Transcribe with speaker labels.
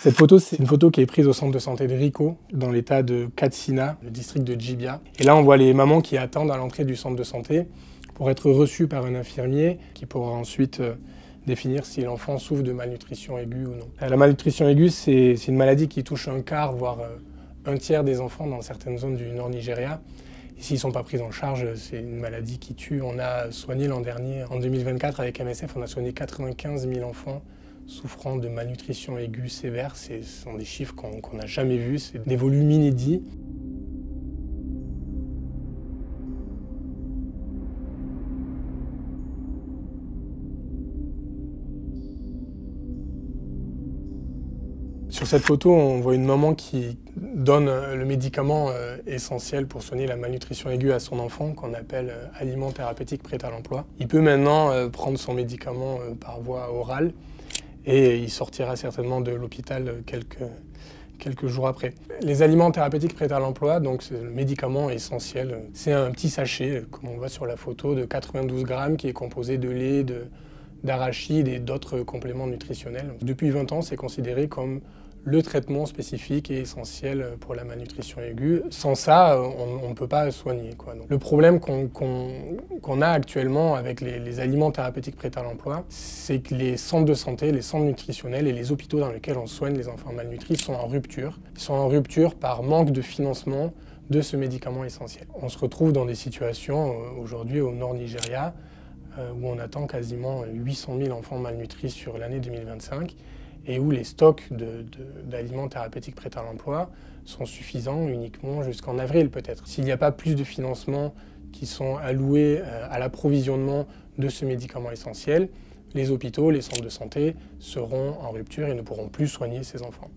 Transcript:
Speaker 1: Cette photo, c'est une photo qui est prise au centre de santé de Rico, dans l'état de Katsina, le district de Djibia. Et là, on voit les mamans qui attendent à l'entrée du centre de santé pour être reçues par un infirmier qui pourra ensuite définir si l'enfant souffre de malnutrition aiguë ou non. La malnutrition aiguë, c'est une maladie qui touche un quart, voire un tiers des enfants dans certaines zones du nord Nigeria. Et s'ils ne sont pas pris en charge, c'est une maladie qui tue. On a soigné l'an dernier, en 2024, avec MSF, on a soigné 95 000 enfants souffrant de malnutrition aiguë sévère. Ce sont des chiffres qu'on n'a jamais vus, c'est des volumes inédits. Sur cette photo, on voit une maman qui donne le médicament essentiel pour soigner la malnutrition aiguë à son enfant, qu'on appelle aliment thérapeutique prêt à l'emploi. Il peut maintenant prendre son médicament par voie orale et il sortira certainement de l'hôpital quelques jours après. Les aliments thérapeutiques prêts à l'emploi, donc c'est le médicament essentiel. C'est un petit sachet, comme on voit sur la photo, de 92 grammes qui est composé de lait, d'arachide et d'autres compléments nutritionnels. Depuis 20 ans, c'est considéré comme le traitement spécifique et essentiel pour la malnutrition aiguë. Sans ça, on ne peut pas soigner, quoi. Donc, le problème qu'on a actuellement avec les aliments thérapeutiques prêts à l'emploi, c'est que les centres de santé, les centres nutritionnels et les hôpitaux dans lesquels on soigne les enfants malnutris sont en rupture. Ils sont en rupture par manque de financement de ce médicament essentiel. On se retrouve dans des situations aujourd'hui au nord Nigeria où on attend quasiment 800 000 enfants malnutris sur l'année 2025 et où les stocks d'aliments thérapeutiques prêts à l'emploi sont suffisants uniquement jusqu'en avril peut-être. S'il n'y a pas plus de financements qui sont alloués à l'approvisionnement de ce médicament essentiel, les hôpitaux, les centres de santé seront en rupture et ne pourront plus soigner ces enfants.